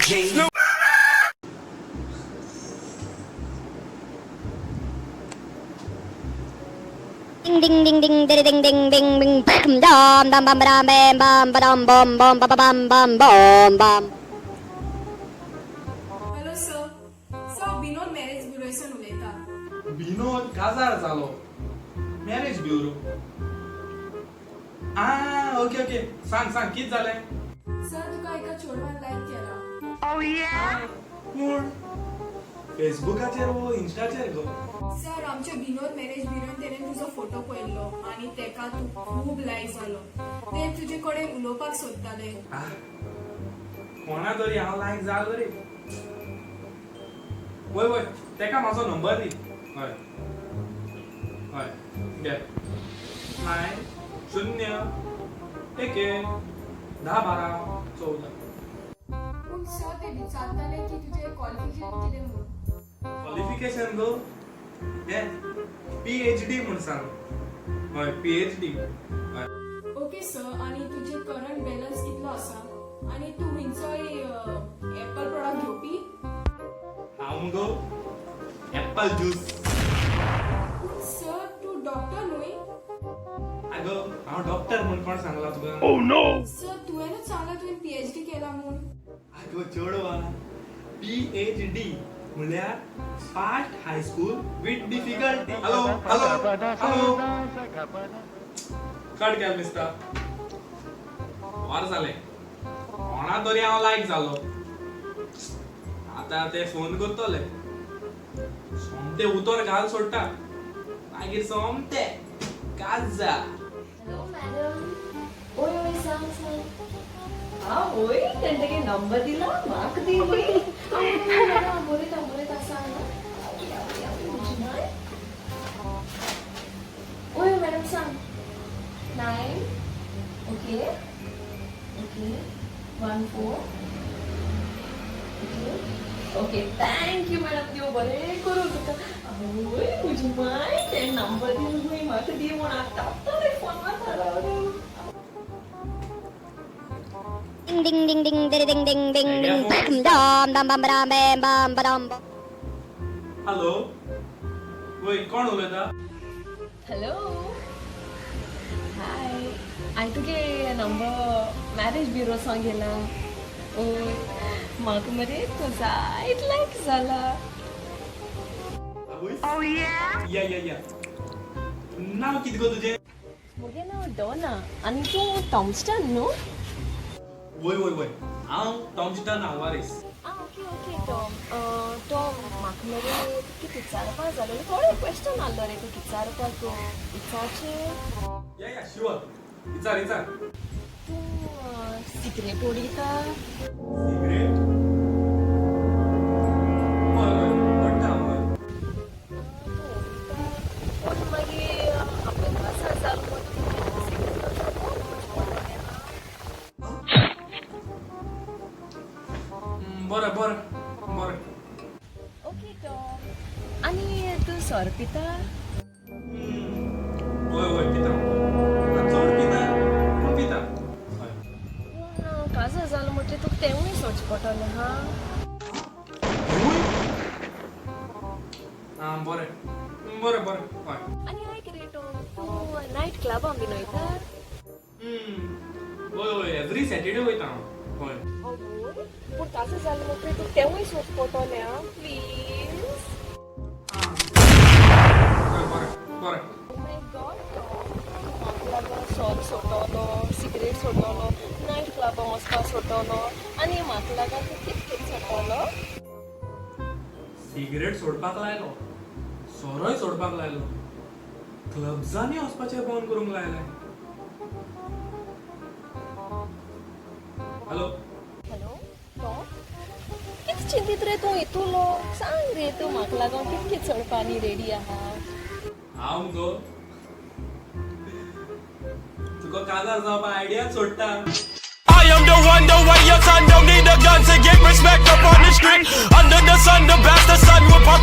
king. Ding ding ding ding ding ding ding ding ding bam dam dam bam bam bam bam bam bam bam bam bam bam bam bam. Hello sir sir Vinod marriage ब्युरोसान उलयता. विनोद काजार जालो marriage bureau. Okay okay सांग सांग कित जालें. Sir तुका एका चोडवान लायक केला. कोण फेसबुकाचेर वो इंस्टाचेर गो. सर आमच्या विनोद मॅरेज ब्युरोन तेणें तुजो फोटो पळयल्लो आनी तेका तूं खूब लायक जालो. ते तुजे कडेन उलोवपाक सोदताले. कोणा तरी हांव लायक जालो रे. वय वय तेका म्हाजो नंबर दी. हय हय घे 9-0-1-10-12-14. पूण सर ते विचारताले की तुजे क्वॉलिफिकेशन कितें म्हूण. क्वॉलिफिकेशन गो हे PhD म्हूण सांग. हय PhD. हय ओके सर आनी तुजे करंट बॅलन्स कितलो आसा आनी तूं खंयचोय एप्पल प्रोडक्ट घेवपी. हांव मुगो एप्पल ज्यूस. सर तूं डॉक्टर न्हूय. आगो हांव डॉक्टर म्हूण कोण सांगला तुका. सर तुवेंच सांगला तुवें PhD केला म्हूण. आगो चोडवा PhD म्हळ्यार fast high school with difficulty. Hello hello hello cut केल दिसता. वर जालें कोणा तरी हांव लायक जालो. आतां ते फोन करतले सोमते उतर घाल सोडटा मागीर सोमते काजा. Hello madam. ओय ओय सांग सांग. ओय तेंगे नंबर दिला म्हाका दी ओय. बरयता सांग. ओय मॅडम सांग. 9 okay okay 1-4 okay thank you madam. देव बरें करूं तुका. ओय तुजी माय ते नंबर दिलो खंय म्हाका दी म्हूण आतां फोन मारता. Ding ding ding ding ding ding ding ding ding bam dam dam bam bam bam bam bam. Hello वय कोण उलयता. Hello hi. हांवें तुगे नंबर मॅरेज ब्युरो सावन गेला. ओय म्हाका मरे तूं जायत लायक जाला. या नाव कितें गो तुजें. मुगे नांव डॉना आनी तूं टॉमस्टन न्हू. वय वय वय हांव टॉमस्टन आवारीस. ओके ओके टॉम म्हाका मरे कितें विचारपा जालें थोडे क्वेश्चन आहलो रे तूं विचारपाक विचारचें. या शुअर विचार विचार. तूं सिगरेट उडयता. सिगरेट हय हय पडटा हय. पूण मागीर आपल्या क्लासान जालो बरें बरें बरें. ओके टॉम आनी तूं सोर पिता. वय वय पिता चड पिता पूण पिता. हय पूण काजार जालो म्हटल्यार तुका तेवूय सोडचें पडटलें हा. बरें बरें बरें हय. आनी आयक रे टॉम तूं नायट क्लबान बीन वयता. वय वय एवरी सॅटर्डे वयता हांव. हय पूण काजार जालो म्हटल्यार तुका तेवूय सोडचें पडटलें हा प्लीज. बरें बरें. माय गॉड टॉम म्हाका लागून सॉल सोडटलो सिगरेट सोडटलो नायट क्लबान वचपाक सोडटलो आनी म्हाका लागून तूं कितें सोडटलो. सिगरेट सोडपाक लायलो सोरोय सोडपाक लायलो क्लब्सांनी वचपाचें बंद करूंक लायलें. हॅलो हॅलो टॉम कितें चिंतीत रे तूं हितूलो सांग रे तूं म्हाका लागून कितकें चडपानी रेडी आहा. हांव मुगो तुका काजार जावपा आयडिया सोडटा. I am the one, the way your son don't need a gun to get respect up on the street. Under the sun, the bastard son will pop.